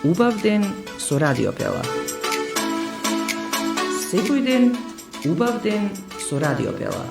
убав ден со Радиопела. Секој ден убав ден со Радиопела.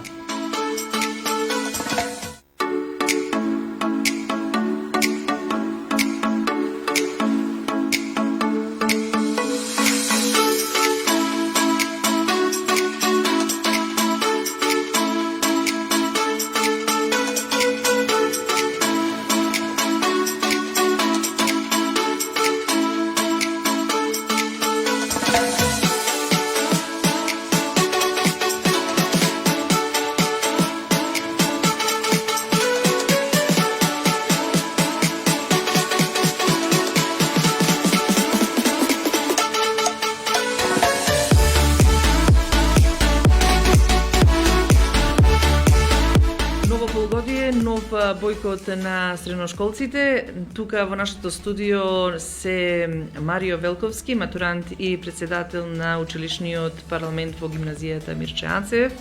Бојкот на средношколците. Тука во нашето студио се Марио Велковски, матурант и председател на училишниот парламент во гимназијата Мирче Анцев,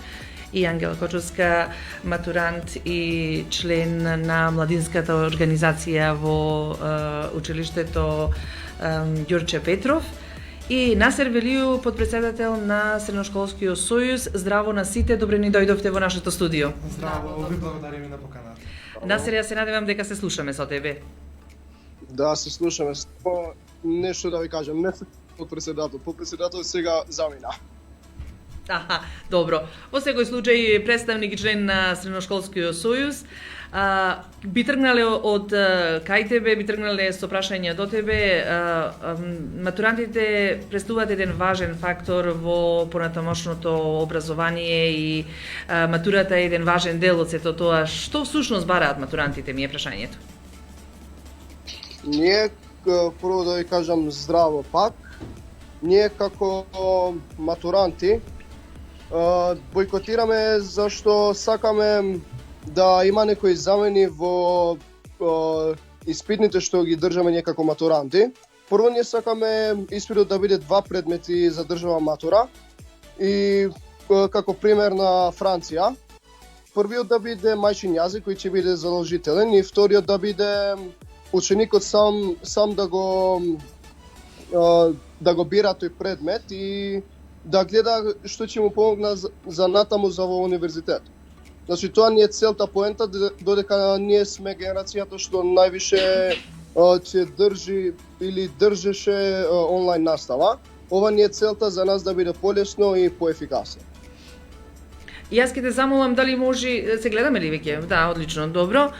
и Ангела Кочовска, матурант и член на младинската организација во училиштето Ѓорче Петров, и Насер Велију, подпредседател на Средношколскиот сојуз. Здраво на сите, добре ни дојдовте во нашето студио. Здраво, ви благодариме на поканата. Насер, ја се надевам дека се слушаме со тебе. Да, се слушаме. Нешто да ви кажам, не сум подпредседател сега замина. Аха, добро. Во секој случај представник и член на Средношколскиот сојуз. Би тргнале од кај тебе, би тргнале со прашања до тебе. Матурантите представуваат еден важен фактор во понатамошното образование и матурата е еден важен дел од сето тоа. Што всушност бараат матурантите, ми е прашањето? Ние, прво да ви кажам здраво пак, ние како матуранти бојкотираме зашто сакаме да има некои замени во испитните што ги држаме ние како матуранти. Прво ние сакаме испитот да биде 2 предмети за држава матура и како пример на Франција. Првиот да биде мајчин јазик кој ќе биде задолжителен и вториот да биде ученикот сам да го бира тој предмет и да гледа што ќе му помогне за натаму за во универзитет. Значи тоа ни е целта поента, додека ние сме генерацијата што највише ќе држи или држеше онлайн настава. Ова ни е целта за нас да биде полесно и поефикасно. Јас ќе те замолам дали може, се гледаме ли веќе? Да, одлично, добро.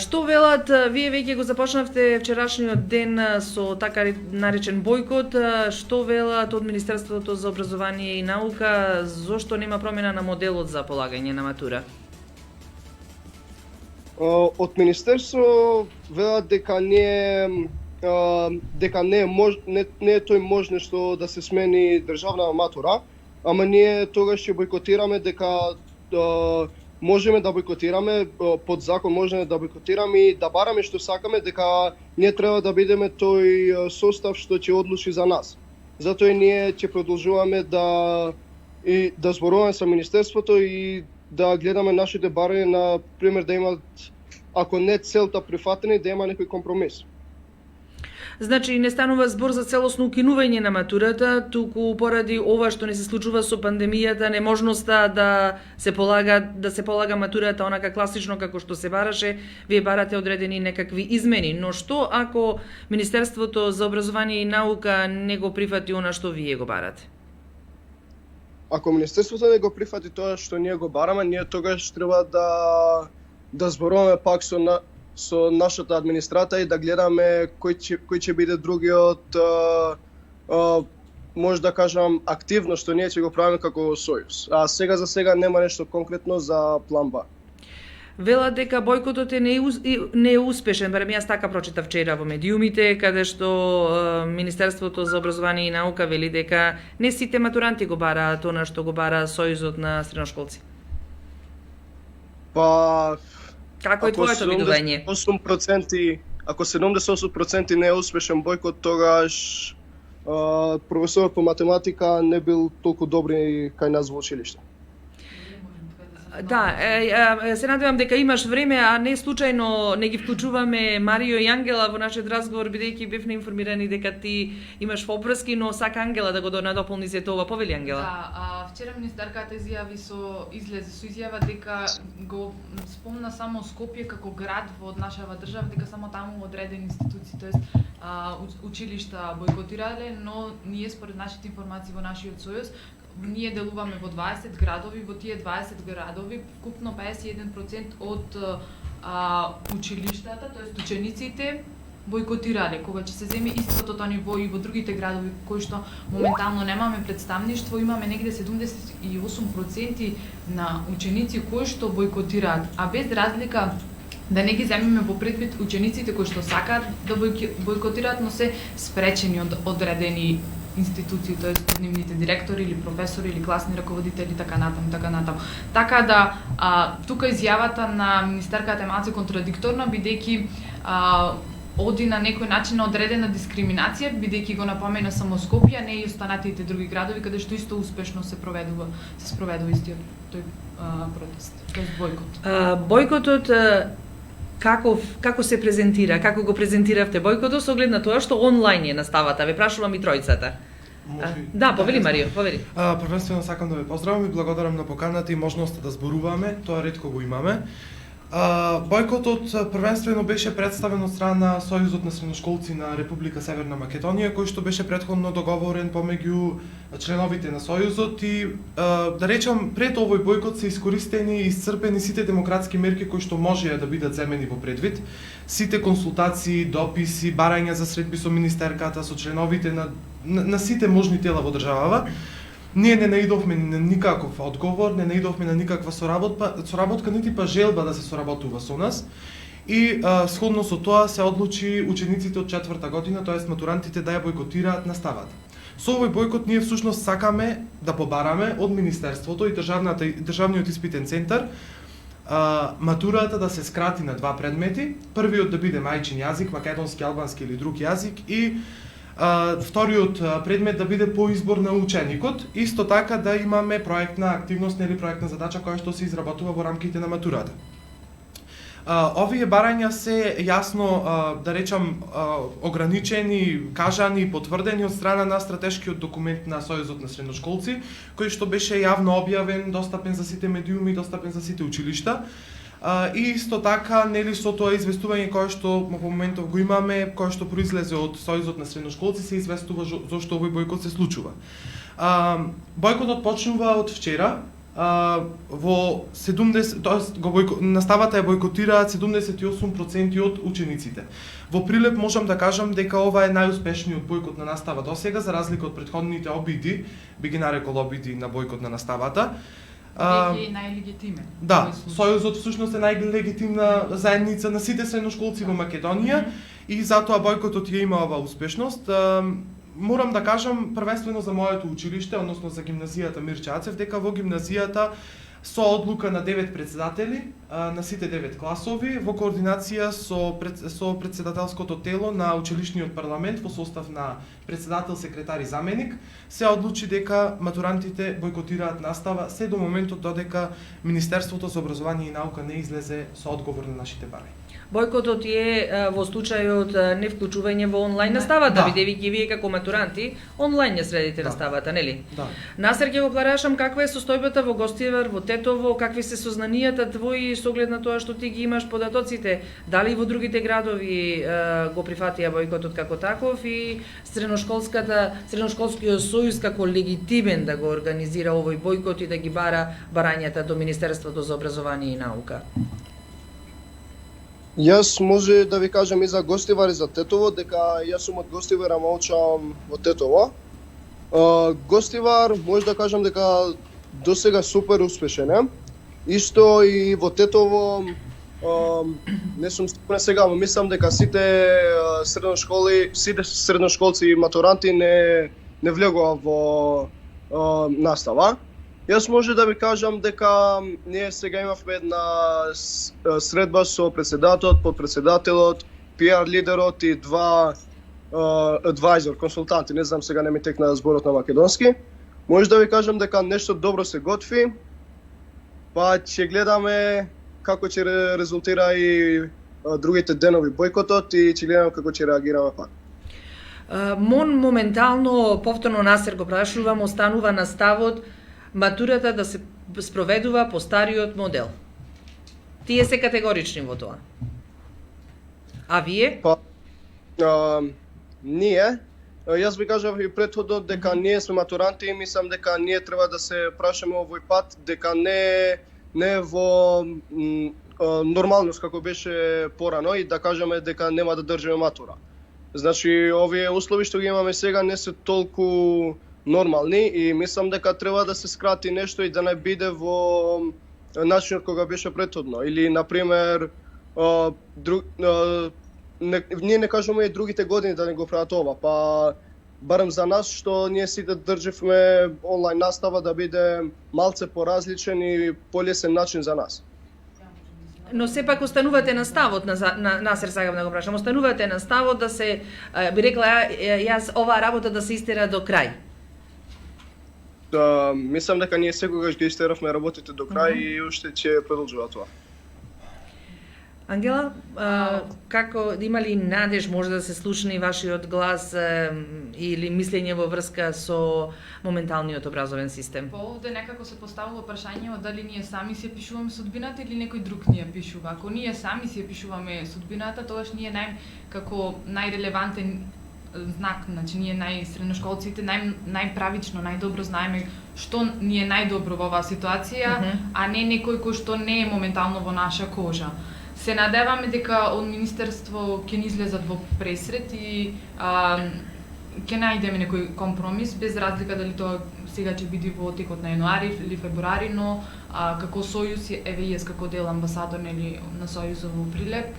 Што велат, вие веќе го започнавте вчерашниот ден со така наречен бојкот, што велат од Министерството за образование и наука, зошто нема промена на моделот за полагање на матура? Од Министерство велат дека не е тој можно што да се смени државна матура, ама ние тогаш ќе бојкотираме дека можеме да бојкотираме, под закон можеме да бојкотираме и да бараме што сакаме, дека ние треба да бидеме тој состав што ќе одлучи за нас. Затоа и ние ќе продолжуваме да зборуваме со Министерството и да гледаме нашите барања, на пример да имат, ако не целта прифатени, да има некој компромис. Значи не станува збор за целосно укинување на матурата, туку поради ова што не се случува со пандемијата, неможноста да се полага матурата онака класично како што се бараше, вие барате одредени некакви измени, но што ако Министерството за образование и наука не го прифати она што вие го барате? Ако Министерството не го прифати тоа што ние го бараме, ние тогаш треба да зборуваме пак со нашата администрата и да гледаме кој ќе биде другиот, може да кажам, активно што ние ќе го правиме како сојуз. А сега за сега нема нешто конкретно за план Б. Велат дека бојкотот не е успешен, барем јас така прочитав вчера во медиумите, каде што Министерството за образование и наука вели дека не сите матуранти го бараат она што го бара Сојузот на средношколци. Па како е твоето видување? Ако 78% не е успешен бојкот, тогаш професорот по математика не бил толку добри кај нас во училиште. Да, се надевам дека имаш време, а не случајно не ги вклучуваме Марио и Ангела во нашиот разговор, бидејќи бевме информирани дека ти имаш вопрески, но сака Ангела да го надополни сето ова. Повели Ангела. Да, вчера министерката излезе со изјава дека го спомна само Скопје како град во нашава држава, дека само таму одредени институции, тоест училишта бойкотирале, но ние според нашите информации во нашиот сојуз ние делуваме во 20 градови, во тие 20 градови вкупно 51% од училиштата, тоест учениците бойкотирале. Кога ќе се земе истото ниво и во другите градови кои што моментално немаме представништво, имаме негде 78% на ученици кои што бойкотираат, а без разлика да не ги земеме во предвид учениците кои што сакаат да бойкотираат, но се спречени од одредени институции, тоест нивните директори или професори или класни раководители, така натаму. Така да тука изјавата на министерката е малку контрадикторна, бидејќи оди на некој начин на одредена дискриминација, бидејќи го напомена само Скопје, а не и останатите други градови каде што исто успешно се спроведува истиот тој протест, тоест бойкот. Бойкотот како се презентира, како го презентиравте бойкотот со оглед на тоа што онлайн е наставата? Ве прашувам и тројцата. Да, повели Марио, повели. Првенствено сакам да ве поздравам и благодарам на поканата и можноста да зборуваме, тоа ретко го имаме. Бойкотот првенствено беше представен од страна на Сојузот на средношколци на Република Северна Македонија, кој што беше претходно договорен помеѓу членовите на Сојузот и да речам пред овој бойкот се искористени и исцрпени сите демократски мерки кои што можеа да бидат земени во предвид, сите консултации, дописи, барања за средби со министерката, со членовите на сите можни тела во државава. Ние не наидовме на никаков одговор, не наидовме на никаква соработка, нити па желба да се соработува со нас. И сходно со тоа се одлучи учениците од 4-та година, тоест матурантите, да ја бойкотираат наставата. Со овој бойкот ние всушност сакаме да побараме од Министерството и Државниот испитен центар матурата да се скрати на 2 предмети. Првиот да биде мајчин јазик, македонски, албански или друг јазик и вториот предмет да биде по избор на ученикот, исто така да имаме проектна активност или проектна задача која што се изработува во рамките на матурата. Овие барања се јасно, да речам, ограничени, кажани и потврдени од страна на стратешкиот документ на Сојузот на средношколци, кој што беше јавно објавен, достапен за сите медиуми, достапен за сите училишта. И исто така, нели со тоа известување кое што во моментов го имаме, кое што произлезе од Сојузот на средношколци, се известува зошто овој бойкот се случува. Бойкотот почнува од вчера. Во 70, тоест наставата ја бойкотираат 78% од учениците. Во прилеп можам да кажам дека ова е најуспешниот бойкот на настава досега, за разлика од претходните обиди, би ги нарекол обиди на бойкот на наставата. Веќе е најлегитимен. Да, Сојузот всушност е најлегитимна заедница на сите средношколци во Македонија и затоа бојкотот ја има оваа успешност. Морам да кажам првенствено за моето училиште, односно за гимназијата Мирче Ацев, дека во гимназијата со одлука на 9 председатели на сите 9 класови, во координација со председателското тело на училишниот парламент во состав на председател, секретар и заменик, се одлучи дека матурантите бойкотираат настава се до моментот додека Министерството за образование и наука не излезе со одговор на нашите барања. Бојкотот е во случајот не вклучување во онлайн наставата, Да. бидејќи вие како матуранти онлайн ја средите наставата, нели? Да. Насер ќе го барашам каква е состојбата во Гостивар, во Тетово, какви се сознанијата твои со оглед на тоа што ти ги имаш податоците, дали во другите градови го прифатија бојкотот како таков и средношколскиот сојуз како легитимен да го организира овој бојкот и да ги бара барањата до Министерството за образование и наука. Јас може да ви кажам и за Гостивар и за Тетово, дека јас сум од Гостивар, ама учам во Тетово. Гостивар може да кажам дека досега супер успешен е. Исто и во Тетово, не сум сигурен сега, ама мислам дека сите средношколци и матуранти не влегува во настава. Јас може да ви кажам дека ние сега имавме една средба со председателот, подпредседателот, PR лидерот и два адвајзор, консултанти, не знам сега не ми текна зборот на македонски. Може да ви кажам дека нешто добро се готви Па ќе гледаме како ќе резултира и другите денови бојкотот и ќе гледаме како ќе реагираме пак. МОН моментално, повторно Насер го прашувам, останува на ставот матурата да се спроведува по стариот модел. Тие се категорични во тоа. А вие? Па, ние, јас ви кажав и претходно дека ние сме матуранти и мислам дека ние треба да се прашаме овој пат дека не во нормалност како беше порано и да кажеме дека нема да држиме матура. Значи, овие услови што ги имаме сега не се толку нормални и мислам дека треба да се скрати нешто и да не биде во начинот кога беше претходно. Или, например, ние не кажеме и другите години да не го прават ова, па барем за нас што ние сите држевме онлайн настава да биде малце поразличен и полесен начин за нас. Но сепак останувате на ставот, на Насер сакам да го прашам, останувате на ставот да се, би рекла јас, оваа работа да се истера до крај. Мислам дека ние секогаш ги истеравме работите до крај и уште ќе продолжува тоа. Ангела, како има ли надеж може да се слушне и вашиот глас или мислење во врска со моменталниот образовен систем? По овде некако се поставува прашање дали ние сами си пишуваме судбината или некој друг ни ја пишува. Ако ние сами си ја пишуваме судбината, тогаш ние како најрелевантен знак, значи ние средношколците најправично, најдобро знаеме што ни е најдобро во оваа ситуација, а не некој кој што не е моментално во наша кожа. Се надеваме дека од Министерство ќе ни излезат во пресрет и ќе најдеме некој компромис, без разлика дали тоа сега ќе биде во текот на јануари или февруари, но како Сојуз, еве и јас како дел амбасадор на Сојузот во Прилеп,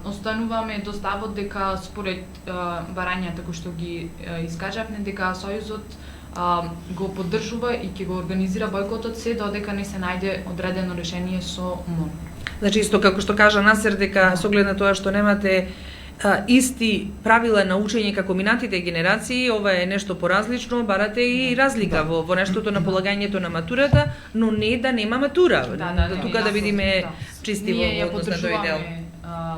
остануваме до ставот дека според барањата кои што ги искажавме, дека Сојузот го поддржува и ќе го организира бојкотот се додека не се најде одредено решение со МОН. Значи, исто како што кажа Насер, дека со оглед на тоа што немате исти правила на учење како минатите генерации, ова е нешто поразлично, барате и разлика во нештото на полагањето на матурата, но не да нема матура. Тука да видиме чисти во однос на тој дел.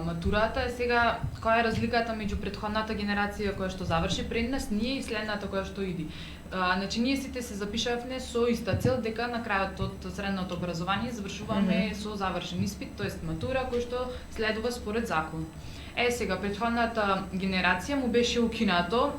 Матурата е сега, која е разликата меѓу претходната генерација која што заврши пред нас, ние и следната која што иди. Значи, ние сите се запишавме со иста цел дека на крајот од средното образование завршуваме со завршен испит, тоест матура кој што следува според закон. Сега, претходната генерација му беше укинато,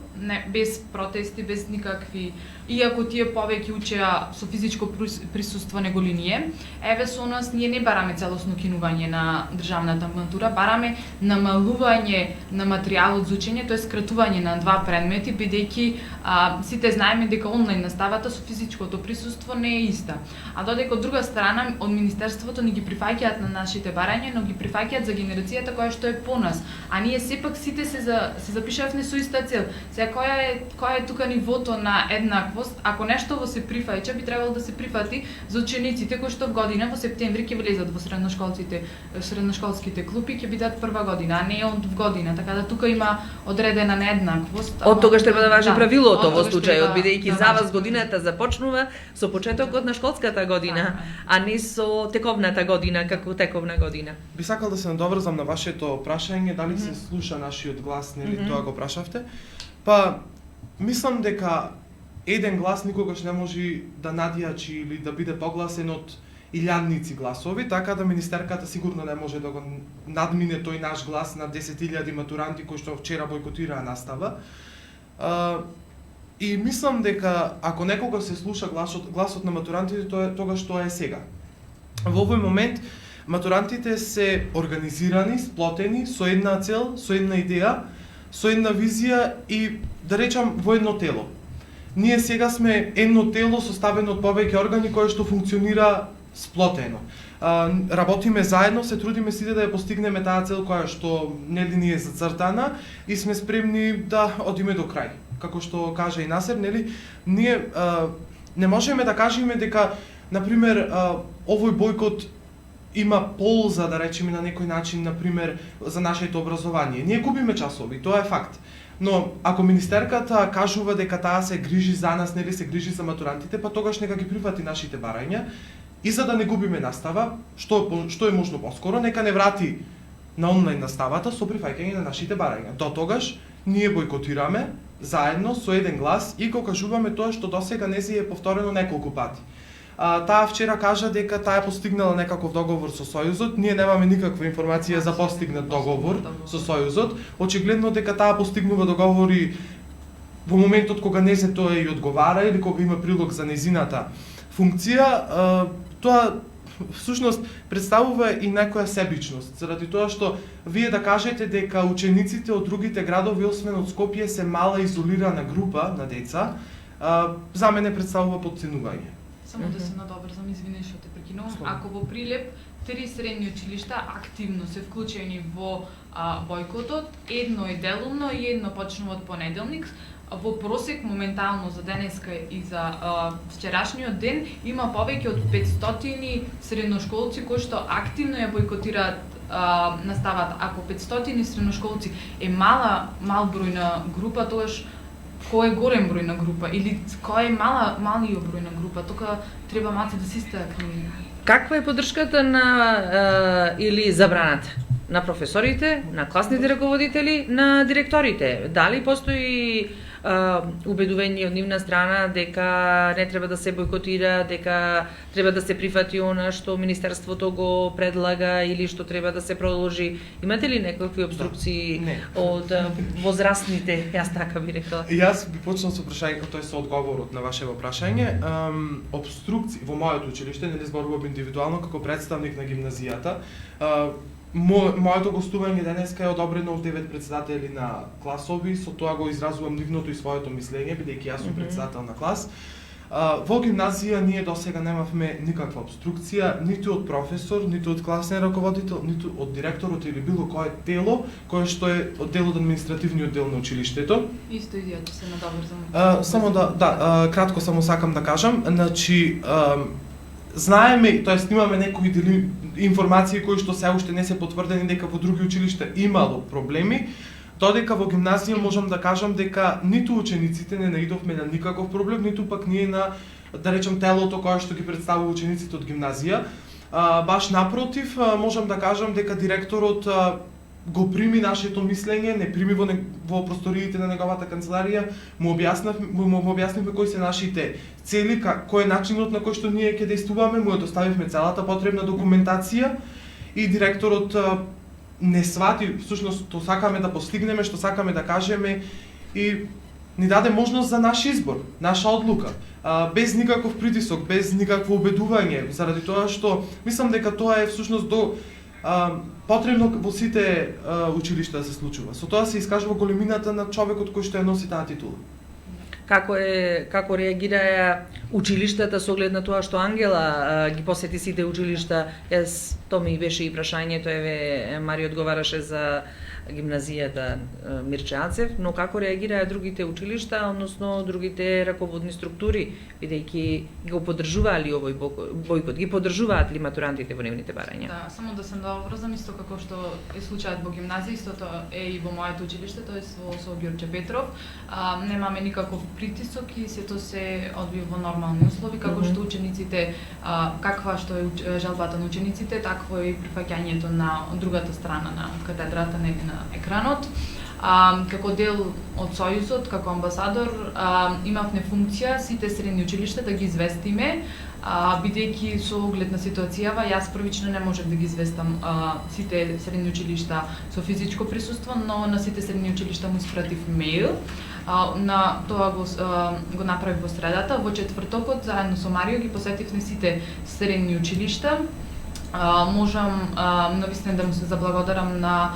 без протести, без никакви, иако тие повеќе учеа со физичко присуство него ли ние. Еве со нас ние не бараме целосно укинување на државната матура, бараме намалување на материјалот за учење, тоа е скратување на 2 предмети, бидејќи сите знаеме дека онлайн наставата со физичкото присуство не е иста. А додека од друга страна од Министерството не ги прифаќаат на нашите барања, но ги прифаќаат за генерацијата која што е по нас. А ние сепак сите се запишавме со иста цел. Сега која е тука нивото на еднаквост? Ако нешто во се прифаќа, би требало да се прифати за учениците кои што в година во септември ќе влезат во средношколските клупи, ќе бидат прва година, а не од година, така да тука има одредена нееднаквост. Од тогаш треба да важи правилото во случајот, бидејќи за вас годината започнува со почетокот на школската година, а не со тековната година како тековна година. Би сакал да се надоврзам на вашето прашање, дали се слуша нашиот глас, нели тоа го прашавте. Па, мислам дека еден глас никогаш не може да надјачи или да биде погласен од илјадници гласови, така да министерката сигурно не може да го надмине тој наш глас на 10.000 матуранти кои што вчера бојкотираа настава. И мислам дека ако некога се слуша гласот на матурантите, тогаш тоа е сега. Во овој момент матурантите се организирани, сплотени со една цел, со една идеја, со една визија и да речам во едно тело. Ние сега сме едно тело составено од повеќе органи кои што функционира сплотено. Работиме заедно, се трудиме сите да ја постигнеме таа цел која што нели ни е зацртана и сме спремни да одиме до крај. Како што кажа и Насер, нели, ние не можеме да кажеме дека, например, овој бојкот има полза, да речеме на некој начин, например, за нашето образование. Ние губиме часови, тоа е факт. Но ако министерката кажува дека таа се грижи за нас, нели се грижи за матурантите, па тогаш нека ги прифати нашите барања И за да не губиме настава, што е можно поскоро, нека не врати на онлайн наставата со прифаќање на нашите барања. До тогаш ние бойкотираме заедно со еден глас и го кажуваме тоа што досега не си е повторено неколку пати. Таа вчера кажа дека таа е постигнала некаков договор со Сојузот. Ние немаме никаква информација за постигнат договор со Сојузот. Очигледно дека таа постигнува договори во моментот кога незе тоа и одговара или кога има прилог за незината функција. Тоа всушност представува и некоја себичност, заради тоа што вие да кажете дека учениците од другите градови освен од Скопје се мала изолирана група на деца, за мене представува подценување. Само да се надобрзам, извини што те прекинувам. Ако во Прилеп 3 средни училишта активно се вклучени во бојкотот, едно е делумно и едно почнува од понеделник, во просек моментално за денеска и за вчерашниот ден има повеќе од 500 средношколци кои што активно ја бојкотираат наставата. Ако 500 средношколци е мал број на група, тогаш кој е голем број на група или кој е малиот број на група, тука треба малку да се истакне. Каква е поддршката на или забраната на професорите, на класните раководители, на директорите? Дали постои убедување од нивна страна дека не треба да се бойкотира, дека треба да се прифати она што Министерството го предлага или што треба да се продолжи? Имате ли некакви обструкции од возрастните, јас така би рекла? Јас би почнал со прашањето, тој со одговорот на вашето прашање. Обструкции во моето училиште, не зборувам индивидуално како представник на гимназијата. Моето гостување денеска е одобрено од 9 председатели на класови, со тоа го изразувам нивното и своето мислење, бидејќи јас сум председател на клас. Во гимназија ние досега немавме никаква обструкција, ниту од професор, ниту од класен раководител, ниту од директорот или било кое тело, кое што е од дел од административниот дел на училиштето. Исто и ја се надобрзам. Само кратко само сакам да кажам, значи знаеме, тоест имаме некои информации кои што се уште не се потврдени дека во други училишта имало проблеми, додека во гимназија можам да кажам дека ниту учениците не наидовме на никаков проблем, ниту пак ние на, да речем, телото кое што ги представува учениците од гимназија. Баш напротив, можам да кажам дека директорот го прими нашето мислење, не прими во просториите на неговата канцеларија, му објаснивме кои се нашите цели, кој е начинот на кој што ние ќе действуваме, му ја доставивме целата потребна документација и директорот не свати всушност што сакаме да постигнеме, што сакаме да кажеме и ни даде можност за наш избор, наша одлука, без никаков притисок, без никакво убедување, заради тоа што мислам дека тоа е всушност потребно во сите училишта да се случува. Со тоа се искажува големината на човекот кој што ја носи таа титула. Како реагираа училиштата со оглед на тоа што Ангела ги посети сите училишта? Тоа ми беше и прашањето, еве Мари одговараше за гимназијата Мирче Ацев, но како реагираа другите училишта, односно другите раководни структури, бидејќи го поддржуваат ли овој бојкот, ги поддржуваат ли матурантите во нивните барања? Да, само да се наврзам исто како што е случајот во гимназија, истото е и во моето училиште, тоест со Ѓорче Петров. Немаме никаков притисок и сето се одвива во нормални услови, како што учениците, каква што е жалбата на учениците, такво е и прифаќањето на другата страна на катедрата, нели на екранот. Како дел од Сојузот, како амбасадор, имавме функција сите средни училишта да ги известиме, бидејќи со оглед на ситуацијава, јас првично не можев да ги известам сите средни училишта со физичко присуство, но на сите средни училишта му испратив мејл. На тоа го направив во средата. Во четвртокот, заедно со Марио, ги посетивме сите средни училишта. Можам навистина да му се заблагодарам на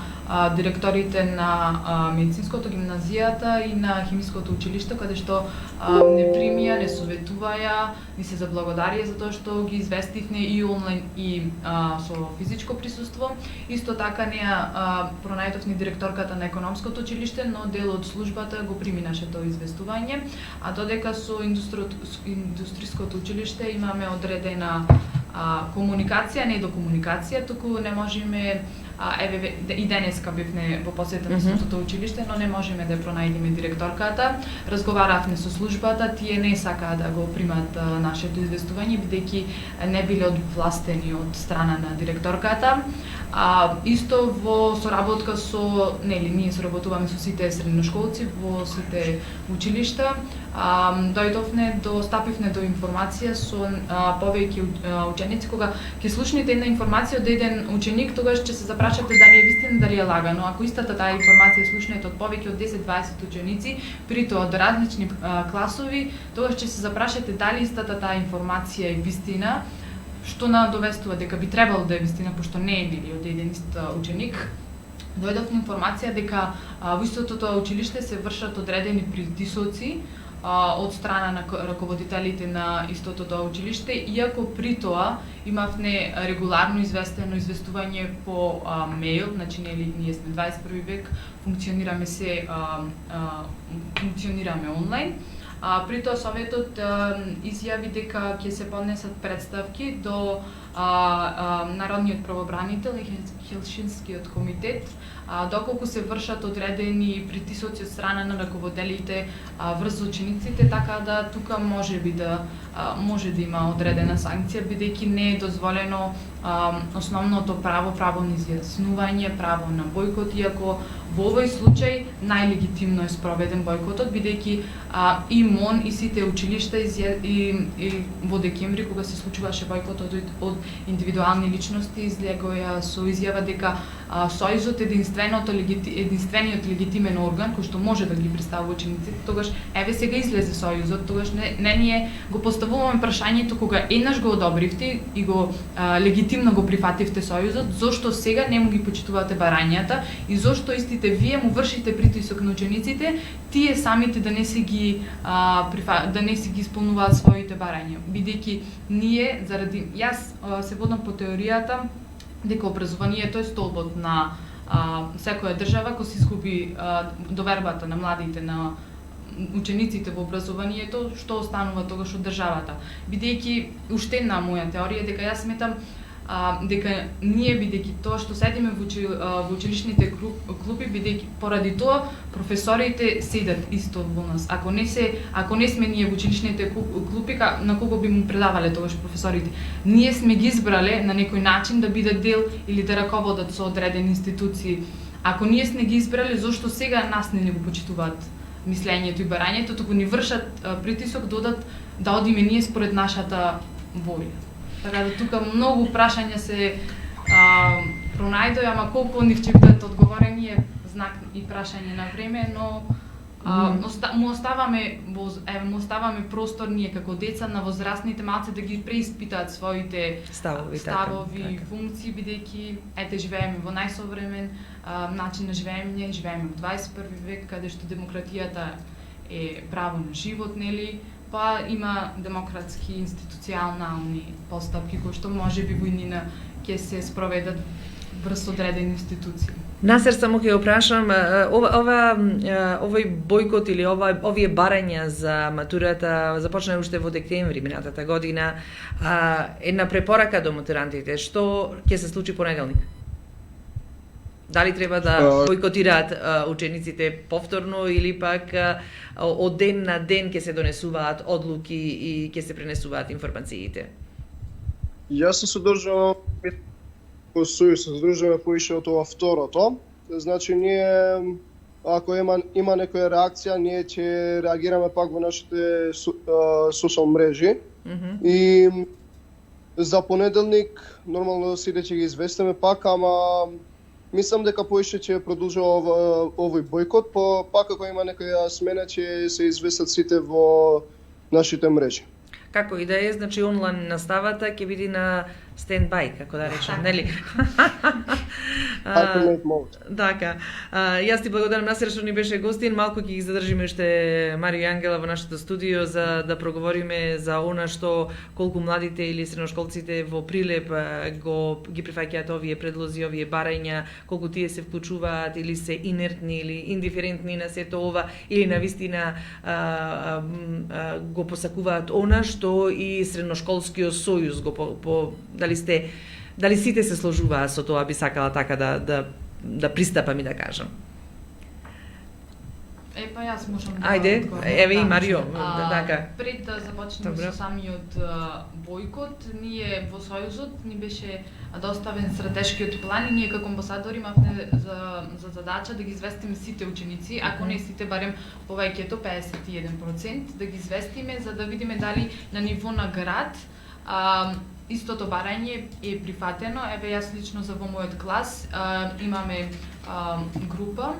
директорите на медицинското, гимназијата и на химиското училиште, каде што не примија, не советуваја, ни се заблагодарија за тоа што ги известивме и онлайн и со физичко присуство. Исто така неа пронајдовме директорката на економското училиште, но дел од службата го прими нашето известување, а додека со индустријското училиште имаме одредена комуникација, не до комуникација, туку не можеме еве и денеска бевме во посета на истото училиште, но не можеме да пронајдеме директорката. Разговаравме со службата, тие не сакаа да го примат нашето известување бидејќи не биле одвластени од страна на директорката. Исто во соработка со, ние соработуваме со сите средношколци во сите училишта. Стапивме до информација со повеќе ученици, кога ќе слушнете една информација од еден ученик, тогаш ќе се запрашате дали е вистина, дали е лагано. Ако истата таа информација слушнете од повеќе од 10-20 ученици, при тоа од различни класови, тогаш ќе се запрашате дали истата таа информација е вистина, што надовестува дека би требало да е вистина, пошто не е нели од еден ист ученик. Дојдовме информација дека во истото тоа училиште се вршат одредени притисоци од страна на раководителите на истото тоа училиште, иако при тоа имавме регуларно известување по мејл, значи ние сме 21 век, функционираме онлайн. При тоа Советот изјави дека ќе се поднесат представки до Народниот правобранител и Хелсинскиот комитет, доколку се вршат одредени притисоци од страна на раководителите врз учениците, така да тука може да има одредена санкција, бидејќи не е дозволено основното право на изјаснување, право на бојкот, иако во овој случај најлегитимно е спроведен бојкотот, бидејќи и МОН и сите училишта и во декември, кога се случуваше бојкотот од индивидуални личности, излегоја со изјава дека Сојузот е единствениот легитимен орган кој што може да ги представува учениците. Тогаш еве сега излезе Сојузот, тогаш не ние го поставуваме прашањето кога еднаш го одобривте и го легитимно го прифативте Сојузот, зошто сега не му ги почитувате барањата и зошто истите вие му вршите притисок на учениците, тие самите да не си ги исполнуваат своите барања, бидејќи ние заради јас се водам по теоријата дека образованието е столбот на секоја држава. Ако се изгуби довербата на младите, на учениците во образованието, што останува тогаш од државата? Бидејќи уште една моја теорија дека јас сметам дека ние, бидејќи тоа што седиме во училишните клупи, бидејќи поради тоа професорите седат исто во нас. Ако не сме ние во училишните клупи, на кого би му предавале тогаш професорите? Ние сме ги избрале на некој начин да бидат дел или да раководат со одредени институции. Ако ние сме ги избрале, зошто сега нас не го почитуваат мислењето и барањето, туку ни вршат притисок да одиме ние според нашата волја. Така да тука многу прашања се пронајдоа, ама колку нив ќе бидат одговорени е знак и прашање на време, но му оставаме простор ние како деца на возрастните малце да ги преиспитаат своите ставови и функции, бидејќи живееме во најсовремен начин на живеење, живееме во 21 век, каде што демократијата е право на живот, нели? Па има демократски институционални постапки кои што можеби во иднина ќе се спроведат врз одредени институции. Насер, само ќе го прашам, овој бојкот или овие барања за матурата започна уште во декември минатата година. Една препорака до матурантите, што ќе се случи понеделник? Дали треба да бојкотираат учениците повторно или пак од ден на ден ќе се донесуваат одлуки и ќе се пренесуваат информациите? Јас се содржувам во Сојуз, се содржуваме поише од ова второто. Значи ние ако има некоја реакција, ние ќе реагираме пак во нашите социјални мрежи. И за понеделник нормално сите ќе ги известиме пак, ама мислам дека поише ќе продолжува овој бојкот, пак ако има некоја смена ќе се известат сите во нашите мрежи. Како и да е, значи онлайн наставата ќе биде на стендбај, како да речем, нели? Така. Јас ти благодарам, Насер, што ни беше гостин. Малку ќе ги задржиме уште Марио и Ангела во нашето студио за да проговориме за она што колку младите или средношколците во Прилеп ги прифаќаат овие предлози, овие барања, колку тие се вклучуваат или се инертни или индиферентни на сето ова или навистина го посакуваат она што и Средношколскиот сојуз дали сте Дали сите се сложуваа со тоа, би сакала така да пристапам и да кажам. Па јас можам да Ајде, одговорам. еве и Марио, така. Пред да започнеме Добро. со самиот бојкот, ние во Сојузот ни беше доставен стратешкиот план и ние како амбасадори имавме за задача да ги известиме сите ученици, ако не сите, барем повеќето, 51%, да ги известиме за да видиме дали на ниво на град истото барање е прифатено. Еве јас лично за во мојот клас имаме група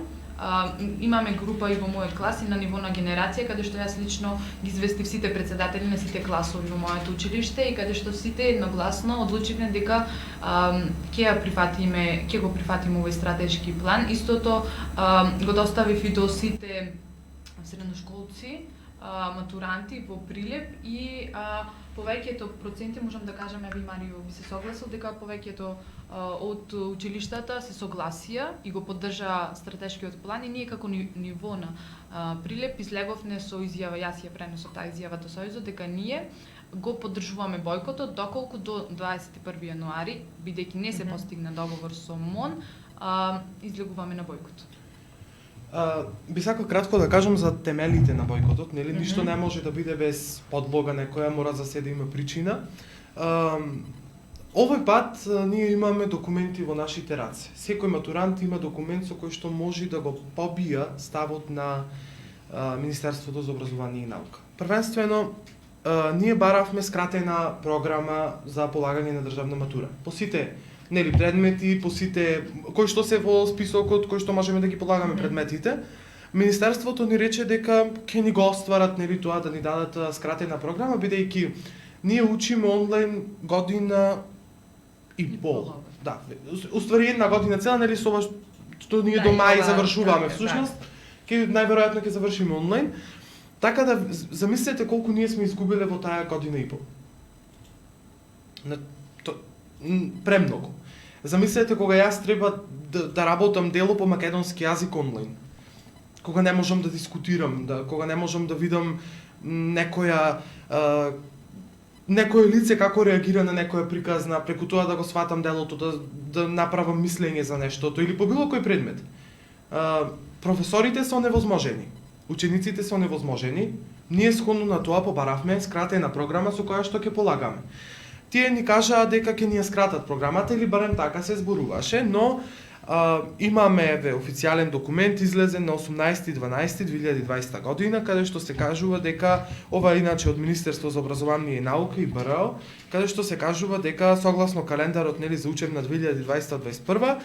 и во мојот клас и на ниво на генерација, каде што јас лично ги известив сите председатели на сите класови во моето училиште и каде што сите едногласно одлучивме дека ќе го прифатиме овој стратешки план. Истото го доставив и до сите средношколци, матуранти во Прилеп и повеќето проценти можам да кажам, еве и Марио би се согласил дека повеќето од училиштата се согласија и го поддржа стратешкиот план и ние како ниво на Прилеп излеговме со изјава, јас ја пренесов таа изјава до Сојузот дека ние го поддржуваме бојкотот доколку до 21 јануари, бидејќи не се постигна договор со МОН, излегуваме на бојкот. Би сакал кратко да кажам за темелите на бојкотот, нели ништо не може да биде без подлога некоја, мора за се да има причина. Овој пат ние имаме документи во нашите раце. Секој матурант има документ со кој што може да го побија ставот на Министерството за образование и наука. Првенствено, ние баравме скратена програма за полагање на државна матура. По сите предмети, по сите кои што се во списокот, кои што можеме да ги полагаме предметите, Министерството ни рече дека ќе ни го остварат тоа да ни дадат скратена програма, бидејќи ние учиме онлайн година и пол. Да, уствари една година цела, нели со ова што ние до мај завршуваме всушност, ќе најверојатно ќе завршиме онлайн. Така да замислете колку ние сме изгубиле во таа година и пол. Премногу. Замислете кога јас треба да работам дело по македонски јазик онлайн. Кога не можам да дискутирам, кога не можам да видам некој лице како реагира на некоја приказна, преку тоа да го сватам делото, да направам мислење за нештото или по било кој предмет. Професорите се невозможени, учениците се невозможени, ние сходно на тоа побаравме скратена програма со која што ќе полагаме. Тие ни кажаа дека ќе ни ја скратат програмата или барем така се зборуваше, но имаме официјален документ излезен на 18.12.2020 година, каде што се кажува дека, ова иначе од Министерство за образование и наука и БРО, каде што се кажува дека согласно календарот за учебна 2020-2021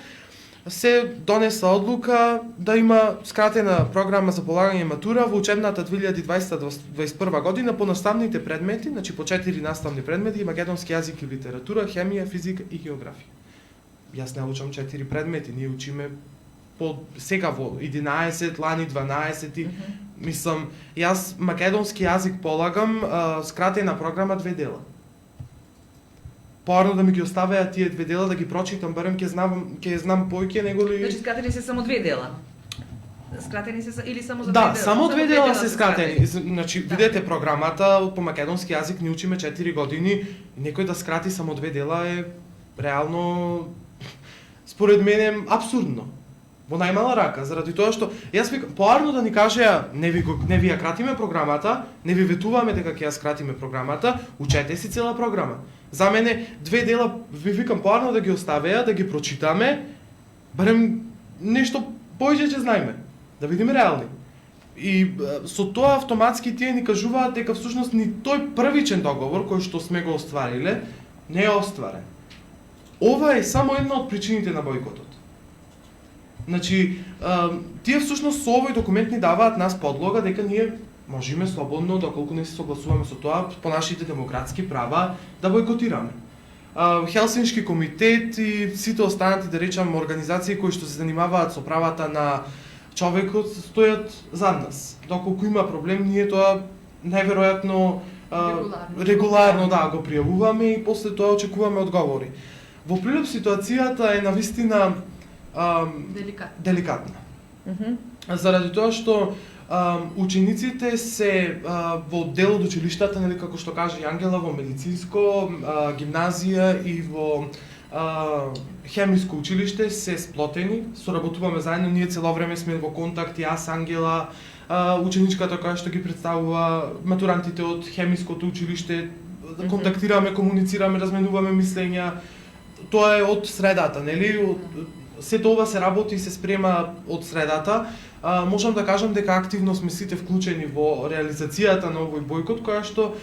се донесла одлука да има скратена програма за полагање матура во учебната 2020-2021 година по наставните предмети, значи по 4 наставни предмети: македонски јазик и литература, хемија, физика и географија. Јас не учам 4 предмети, ние учиме по сега во 11, лани 12. Мислам, јас македонски јазик полагам скратена програма 2 дела. Поарно да ми ги оставеа тие 2 дела да ги прочитам, барем ќе знам поиќе него ли. Значи скратени се само 2 дела. Скратени се или само за 2 Да, дела? само 2 дела се скратени. Значи видете програмата по македонски јазик ни учиме 4 години, некој да скрати само 2 дела е реално според мене апсурдно. Во најмала рака, заради тоа што јас викам поарно да ни кажеа не ви ја кратиме програмата, не ви ветуваме дека ќе ја скратиме програмата, учете си цела програма. За мене 2 дела ви викам поарно да ги оставеа, да ги прочитаме, барем нешто поиќе ќе знаеме, да бидеме реални. И со тоа автоматски тие ни кажуваат дека всушност ни тој првичен договор кој што сме го оствариле не е остварен. Ова е само една од причините на бојкотот. Значи, тие всушност со овој документ ни даваат нас подлога дека ние можеме слободно, доколку не се согласуваме со тоа, по нашите демократски права да бојкотираме. Хелсиншки комитет и сите останати, да речам, организации кои што се занимаваат со правата на човекот стојат зад нас. Доколку има проблем, ние тоа најверојатно регуларно го пријавуваме и после тоа очекуваме одговори. Во Прилеп ситуацијата е навистина деликатна. Заради тоа што учениците се во дел од училиштата, нели како што каже Јангела, во медицинско, гимназија и во хемиско училиште се сплотени, соработуваме заедно, ние цело време сме во контакт, јас, Ангела, ученичката која што ги представува матурантите од хемиското училиште, контактираме, комуницираме, разменуваме мислења. Тоа е од средата, нели? Сето ова се работи и се спрема од средата. Можам да кажам дека активно сме сите вклучени во реализацијата на овој бојкот, која што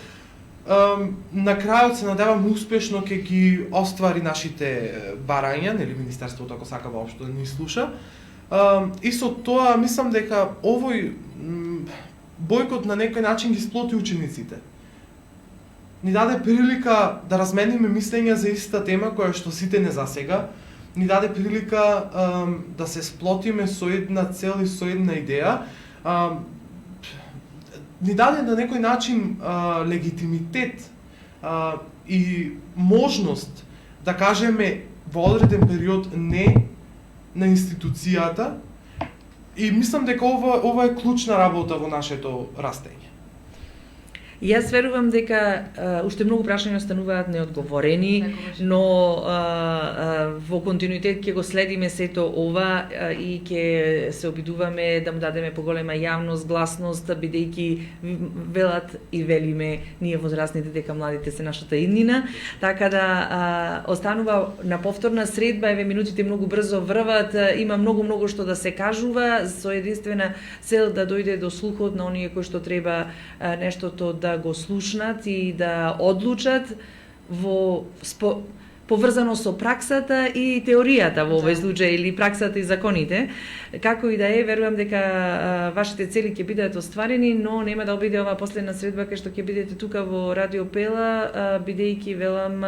на крајот се надевам успешно ќе ги оствари нашите барања, нели Министерството ако сака воопшто да ни слуша. И со тоа мислам дека овој бојкот на некој начин ги сплоти учениците. Ни даде прилика да размениме мислења за иста тема која што сите не засега. Ни даде прилика да се сплотиме со една цел и со една идеја. Ни даде на некој начин легитимитет и можност да кажеме во одреден период не на институцијата и мислам дека ова е клучна работа во нашето растење. Јас верувам дека уште многу прашања остануваат неодговорени, но во континуитет ќе го следиме сето ова и ќе се обидуваме да му дадеме поголема јавност, гласност, бидејќи велат и велиме ние возрастните дека младите се нашата иднина, така да останува на повторна средба, еве минутите многу брзо врват, има многу што да се кажува со единствена цел да дојде до слухот на оние кои што треба нештото да го слушнат и да одлучат во поврзано со праксата и теоријата во овој случај или праксата и законите. Како и да е, верувам дека вашите цели ќе бидат остварени, но нема да биде ова последна средба кај што ќе бидете тука во Радио Пела, бидејќи велам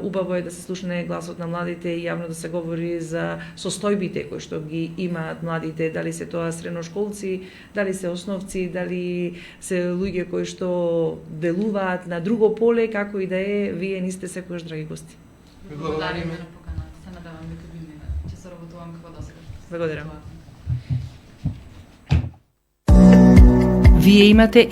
убаво е да се слушне гласот на младите и јавно да се говори за состојбите кои што ги имаат младите, дали се тоа средношколци, дали се основци, дали се луѓе кои што делуваат на друго поле, како и да е, вие не сте секогаш драги гости. Благодариме на поканата. Се надевам дека ќе соработувам како досега. Благодарам. Вие имате